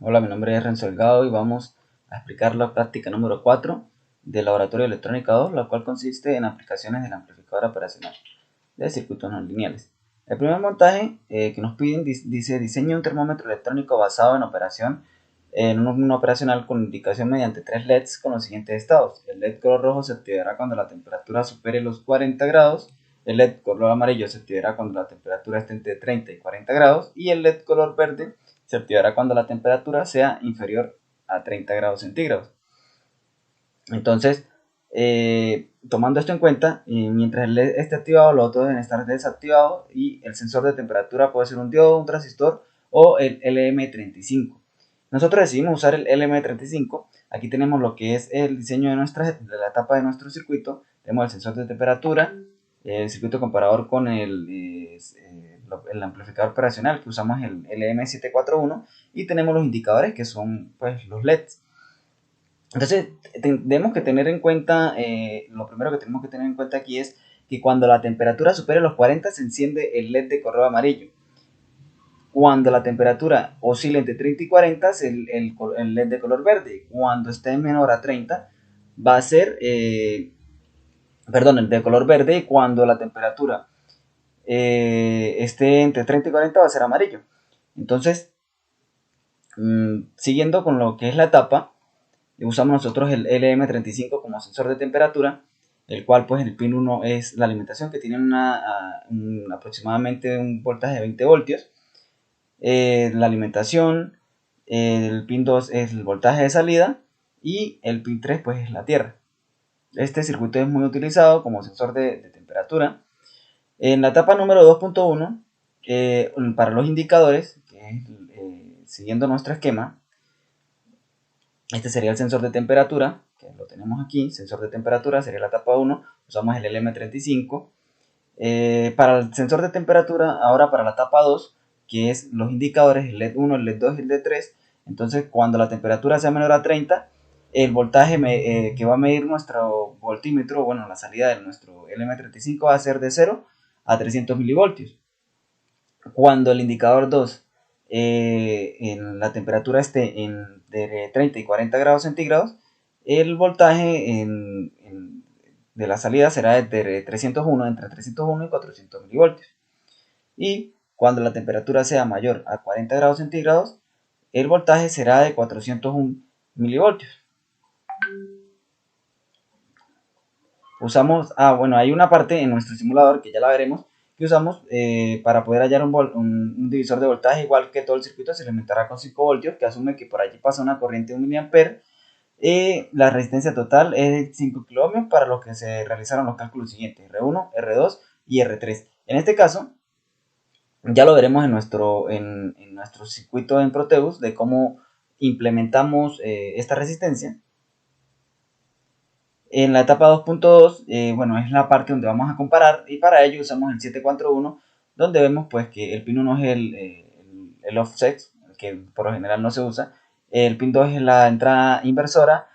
Hola, mi nombre es Renzo Delgado y vamos a explicar la práctica número 4 del Laboratorio de Electrónica 2, la cual consiste en aplicaciones del amplificador operacional de circuitos no lineales. El primer montaje que nos piden dice: diseña un termómetro electrónico basado en operación en un operacional con indicación mediante 3 LEDs con los siguientes estados. El LED color rojo se activará cuando la temperatura supere los 40 grados, el LED color amarillo se activará cuando la temperatura esté entre 30 y 40 grados y el LED color verde se activará cuando la temperatura sea inferior a 30 grados centígrados. Entonces, tomando esto en cuenta, mientras el LED esté activado, los otros deben estar desactivados y el sensor de temperatura puede ser un diodo, un transistor o el LM35. Nosotros decidimos usar el LM35. Aquí tenemos lo que es el diseño de la etapa de nuestro circuito. Tenemos el sensor de temperatura, el circuito comparador con el amplificador operacional que usamos el LM741 y tenemos los indicadores que son pues los LEDs. Entonces, tenemos que tener en cuenta, lo primero que tenemos que tener en cuenta aquí es que cuando la temperatura supere los 40 se enciende el LED de color amarillo. Cuando la temperatura oscila entre 30 y 40 es el LED de color verde. Cuando esté menor a 30 va a ser, el de color verde, y cuando la temperatura esté entre 30 y 40 va a ser amarillo. Entonces, siguiendo con lo que es la etapa, usamos nosotros el LM35 como sensor de temperatura, el cual pues el pin 1 es la alimentación, que tiene aproximadamente un voltaje de 20 voltios. La alimentación, el pin 2 es el voltaje de salida y el pin 3 pues es la tierra. Este circuito es muy utilizado como sensor de temperatura. En la etapa número 2.1, para los indicadores, siguiendo nuestro esquema, este sería el sensor de temperatura, que lo tenemos aquí. Sensor de temperatura sería la etapa 1, usamos el LM35. Para el sensor de temperatura, ahora para la etapa 2, que es los indicadores, el LED 1, el LED 2 y el LED 3. Entonces, cuando la temperatura sea menor a 30, el voltaje que va a medir nuestro voltímetro, bueno, la salida de nuestro LM35 va a ser de 0 a 300 milivoltios. Cuando el indicador 2 en la temperatura esté de 30 y 40 grados centígrados, el voltaje de la salida será entre 301 y 400 milivoltios. Y cuando la temperatura sea mayor a 40 grados centígrados, el voltaje será de 401 milivoltios. Hay una parte en nuestro simulador que ya la veremos, que usamos para poder hallar un divisor de voltaje. Igual que todo el circuito se alimentará con 5 voltios, que asume que por allí pasa una corriente de 1 miliampere. La resistencia total es de 5 kiloohmios, para los que se realizaron los cálculos siguientes: R1, R2 y R3. En este caso, ya lo veremos en nuestro circuito en Proteus, de cómo implementamos esta resistencia. En la etapa 2.2, es la parte donde vamos a comparar, y para ello usamos el 741, donde vemos pues que el pin 1 es el offset, que por lo general no se usa. El pin 2 es la entrada inversora,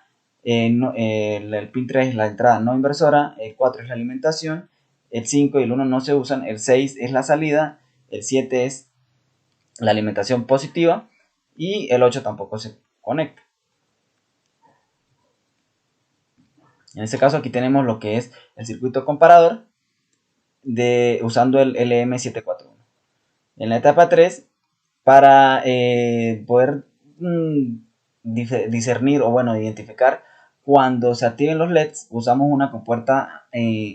el pin 3 es la entrada no inversora, el 4 es la alimentación, el 5 y el 1 no se usan, el 6 es la salida, el 7 es la alimentación positiva y el 8 tampoco se conecta. En este caso aquí tenemos lo que es el circuito comparador usando el LM741. En la etapa 3, para poder discernir o identificar cuando se activen los LEDs, usamos una compuerta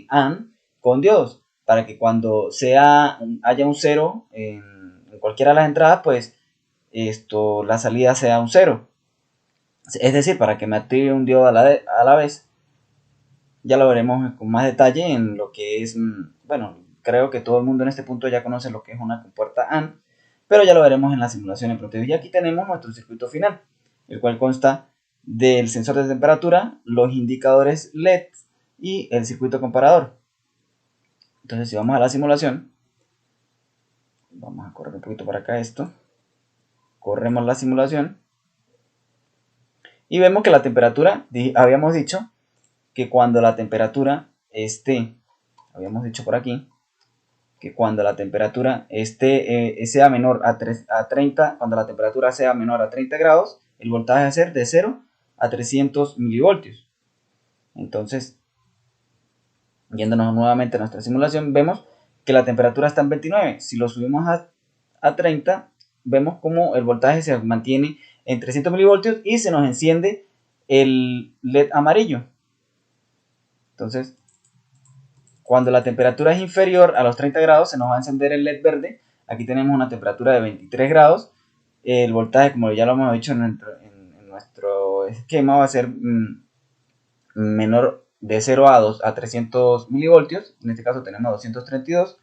AND con diodos, para que cuando haya un 0 en cualquiera de las entradas, pues la salida sea un 0. Es decir, para que me active un diodo a la vez. Ya lo veremos con más detalle en lo que es, creo que todo el mundo en este punto ya conoce lo que es una compuerta AND, pero ya lo veremos en la simulación en Proteus. Y aquí tenemos nuestro circuito final, el cual consta del sensor de temperatura, los indicadores LED y el circuito comparador. Entonces, si vamos a la simulación, vamos a correr un poquito para acá esto, corremos la simulación y vemos que la temperatura, habíamos dicho que cuando la temperatura esté, habíamos dicho por aquí, que cuando la temperatura sea menor a 30, cuando la temperatura sea menor a 30 grados, el voltaje va a ser de 0 a 300 milivoltios. Entonces, yéndonos nuevamente a nuestra simulación, vemos que la temperatura está en 29. Si lo subimos a 30, vemos como el voltaje se mantiene en 300 milivoltios y se nos enciende el LED amarillo. Entonces, cuando la temperatura es inferior a los 30 grados, se nos va a encender el LED verde. Aquí tenemos una temperatura de 23 grados. El voltaje, como ya lo hemos dicho en nuestro esquema, va a ser menor de 0 a 300 milivoltios. En este caso tenemos 232.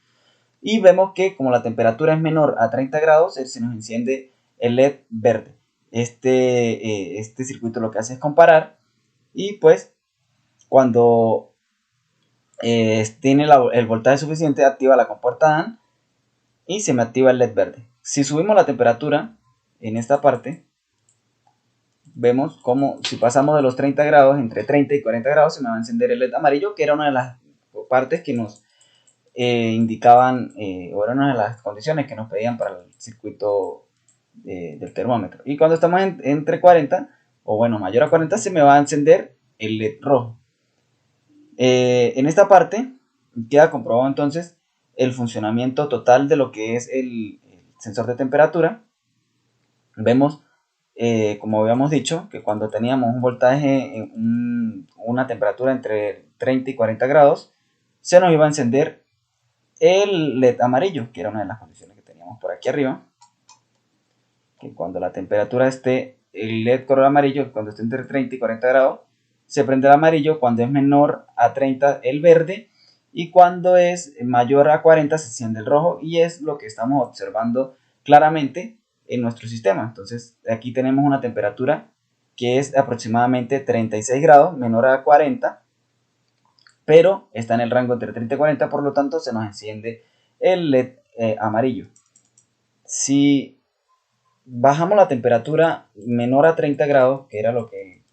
Y vemos que como la temperatura es menor a 30 grados, se nos enciende el LED verde. Este circuito lo que hace es comparar. Y pues cuando tiene el voltaje suficiente, activa la compuerta AND y se me activa el LED verde. Si subimos la temperatura en esta parte, vemos como si pasamos de los 30 grados, entre 30 y 40 grados, se me va a encender el LED amarillo, que era una de las partes que nos indicaban, o era una de las condiciones que nos pedían para el circuito del termómetro. Y cuando estamos entre 40, o bueno, mayor a 40, se me va a encender el LED rojo. En esta parte queda comprobado entonces el funcionamiento total de lo que es el sensor de temperatura. Vemos, como habíamos dicho, que cuando teníamos un voltaje, una temperatura entre 30 y 40 grados, se nos iba a encender el LED amarillo, que era una de las condiciones que teníamos por aquí arriba. Que cuando la temperatura esté, el LED color amarillo, cuando esté entre 30 y 40 grados, se prende el amarillo. Cuando es menor a 30, el verde, y cuando es mayor a 40 se enciende el rojo, y es lo que estamos observando claramente en nuestro sistema. Entonces aquí tenemos una temperatura que es aproximadamente 36 grados, menor a 40, pero está en el rango entre 30 y 40, por lo tanto se nos enciende el LED amarillo. Si bajamos la temperatura menor a 30 grados, que era lo que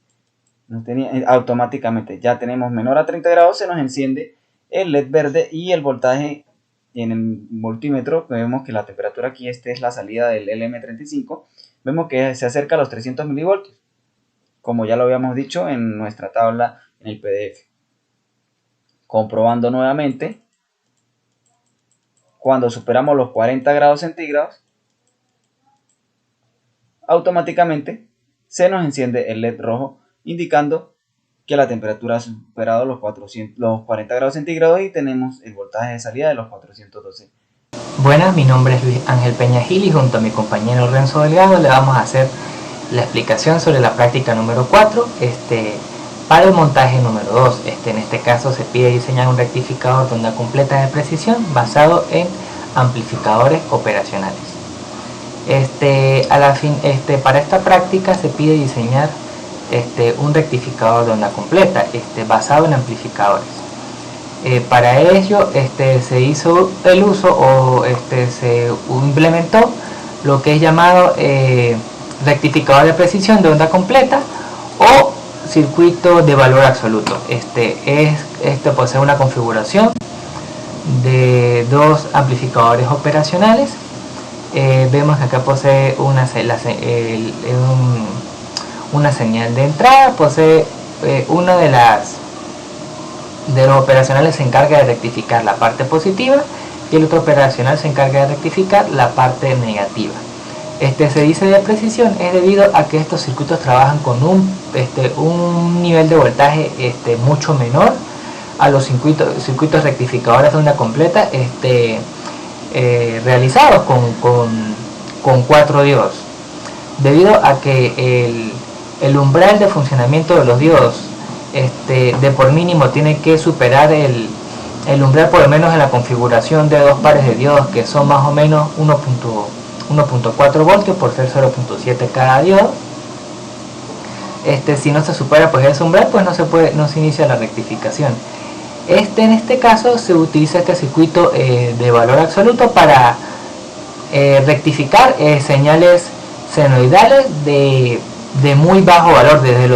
nos tenía, automáticamente ya tenemos menor a 30 grados, se nos enciende el LED verde, y el voltaje en el multímetro, vemos que la temperatura aquí, esta es la salida del LM35, vemos que se acerca a los 300 milivoltios, como ya lo habíamos dicho en nuestra tabla en el PDF. Comprobando nuevamente, cuando superamos los 40 grados centígrados, automáticamente se nos enciende el LED rojo, indicando que la temperatura ha superado los 40 grados centígrados y tenemos el voltaje de salida de los 412. Buenas, mi nombre es Luis Ángel Peña Gil y junto a mi compañero Renzo Delgado le vamos a hacer la explicación sobre la práctica número 4 para el montaje número 2. En este caso se pide diseñar un rectificador de onda completa de precisión basado en amplificadores operacionales. Para esta práctica se pide diseñar un rectificador de onda completa basado en amplificadores. Para ello se hizo el uso o se implementó lo que es llamado rectificador de precisión de onda completa o circuito de valor absoluto. Posee una configuración de dos amplificadores operacionales. Vemos que acá posee una señal de entrada, posee uno de los operacionales se encarga de rectificar la parte positiva y el otro operacional se encarga de rectificar la parte negativa. Se dice de precisión es debido a que estos circuitos trabajan con un nivel de voltaje mucho menor a los circuitos rectificadores de onda completa realizados con 4 diodos, debido a que el umbral de funcionamiento de los diodos de por mínimo tiene que superar el umbral, por lo menos en la configuración de dos pares de diodos, que son más o menos 1.4 voltios por ser 0.7 cada diodo. Si no se supera pues ese umbral, pues no se inicia la rectificación. En este caso se utiliza este circuito de valor absoluto para rectificar señales senoidales de muy bajo valor, desde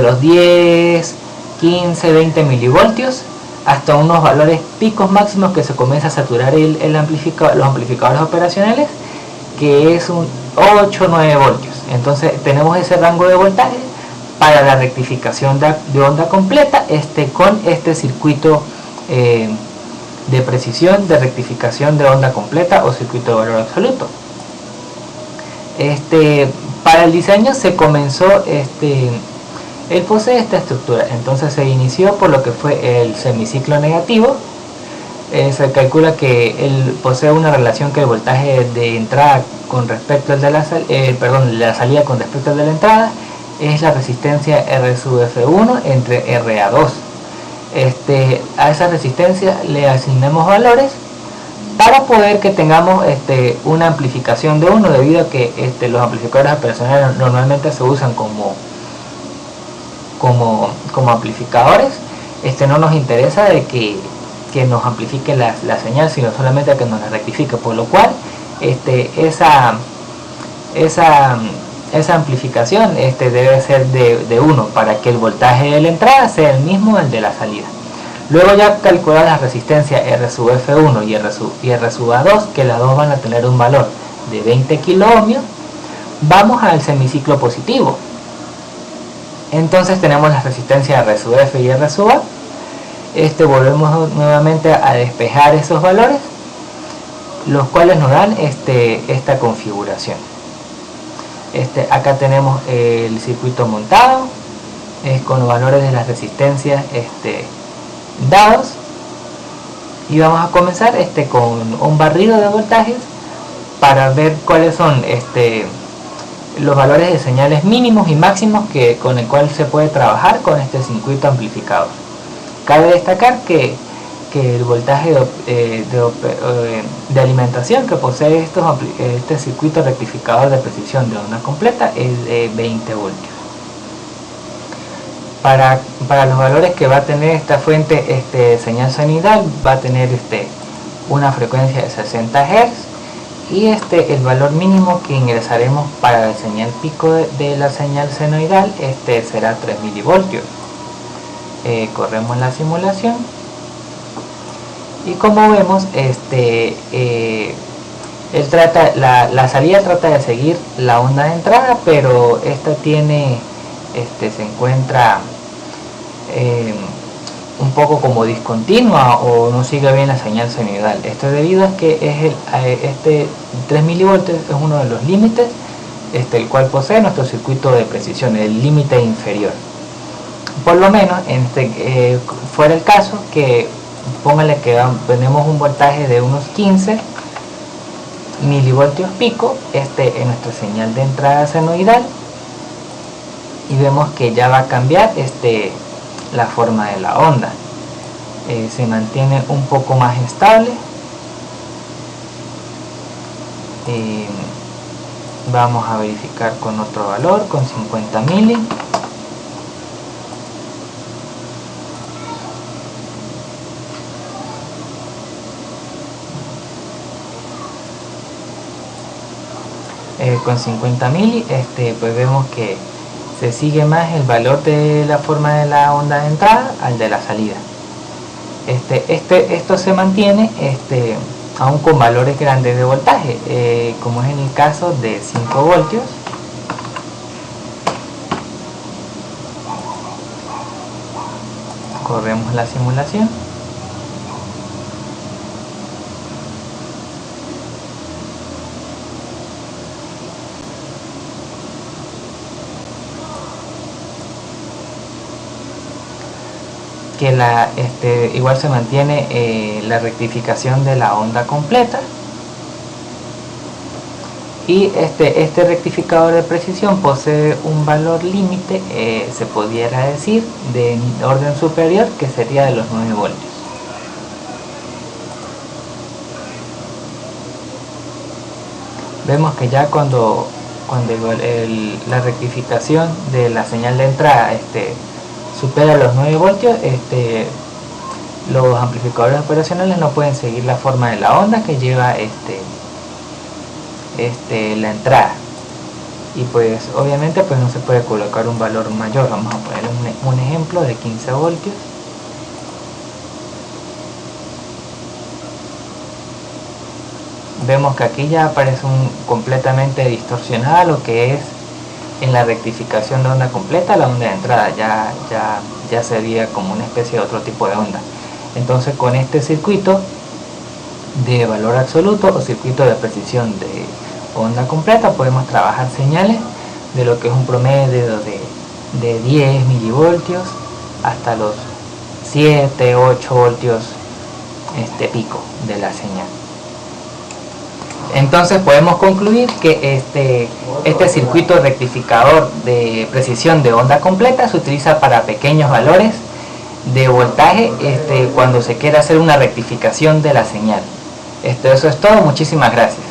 los 10, 15, 20 milivoltios hasta unos valores picos máximos que se comienza a saturar el amplificador, los amplificadores operacionales, que es un 8 o 9 voltios. Entonces tenemos ese rango de voltaje para la rectificación de onda completa con este circuito de precisión de rectificación de onda completa o circuito de valor absoluto. Para el diseño se comenzó, él posee esta estructura, entonces se inició por lo que fue el semiciclo negativo. Se calcula que él posee una relación que el voltaje de entrada con respecto al de la salida con respecto al de la entrada es la resistencia R sub F1 entre RA2. A esa resistencia le asignamos valores para poder que tengamos una amplificación de 1, debido a que los amplificadores operacionales normalmente se usan como amplificadores. No nos interesa de que nos amplifique la señal, sino solamente que nos la rectifique, por lo cual esa amplificación debe ser de 1 para que el voltaje de la entrada sea el mismo al de la salida. Luego ya calcular la resistencia R sub F1 y R sub A2, que las dos van a tener un valor de 20 kiloohmios. Vamos al semiciclo positivo. Entonces tenemos la resistencia R sub F y R sub A. Volvemos nuevamente a despejar esos valores, los cuales nos dan esta configuración. Acá tenemos el circuito montado, con los valores de las resistencias dados, y vamos a comenzar con un barrido de voltajes para ver cuáles son los valores de señales mínimos y máximos con el cual se puede trabajar con este circuito amplificador. Cabe destacar que el voltaje de alimentación que posee este circuito rectificador de precisión de onda completa es de 20 voltios. Para los valores que va a tener esta fuente señal senoidal, va a tener una frecuencia de 60 Hz, y el valor mínimo que ingresaremos para la señal pico de la señal senoidal será 3 milivoltios. Corremos la simulación y como vemos la salida trata de seguir la onda de entrada, pero esta se encuentra un poco como discontinua o no sigue bien la señal senoidal. Esto es debido a que 3 milivoltios es uno de los límites el cual posee nuestro circuito de precisión, el límite inferior. Por lo menos fuera el caso que póngale que tenemos un voltaje de unos 15 milivoltios pico en nuestra señal de entrada senoidal, y vemos que ya va a cambiar la forma de la onda. Se mantiene un poco más estable. Vamos a verificar con otro valor, con 50 mili. Con 50 mili pues vemos que se sigue más el valor de la forma de la onda de entrada al de la salida. Esto se mantiene aún con valores grandes de voltaje, como es en el caso de 5 voltios. Corremos la simulación. Que igual se mantiene la rectificación de la onda completa, y este rectificador de precisión posee un valor límite, se pudiera decir, de orden superior, que sería de los 9 voltios. Vemos que ya cuando la rectificación de la señal de entrada supera los 9 voltios, los amplificadores operacionales no pueden seguir la forma de la onda que lleva la entrada, y pues obviamente pues no se puede colocar un valor mayor. Vamos a poner un ejemplo de 15 voltios. vemos que aquí ya aparece completamente distorsionada lo que es en la rectificación de onda completa. La onda de entrada ya sería como una especie de otro tipo de onda. Entonces con este circuito de valor absoluto o circuito de precisión de onda completa podemos trabajar señales de lo que es un promedio de 10 milivoltios hasta los 7, 8 voltios pico de la señal. Entonces podemos concluir que este circuito rectificador de precisión de onda completa se utiliza para pequeños valores de voltaje cuando se quiere hacer una rectificación de la señal. Eso es todo, muchísimas gracias.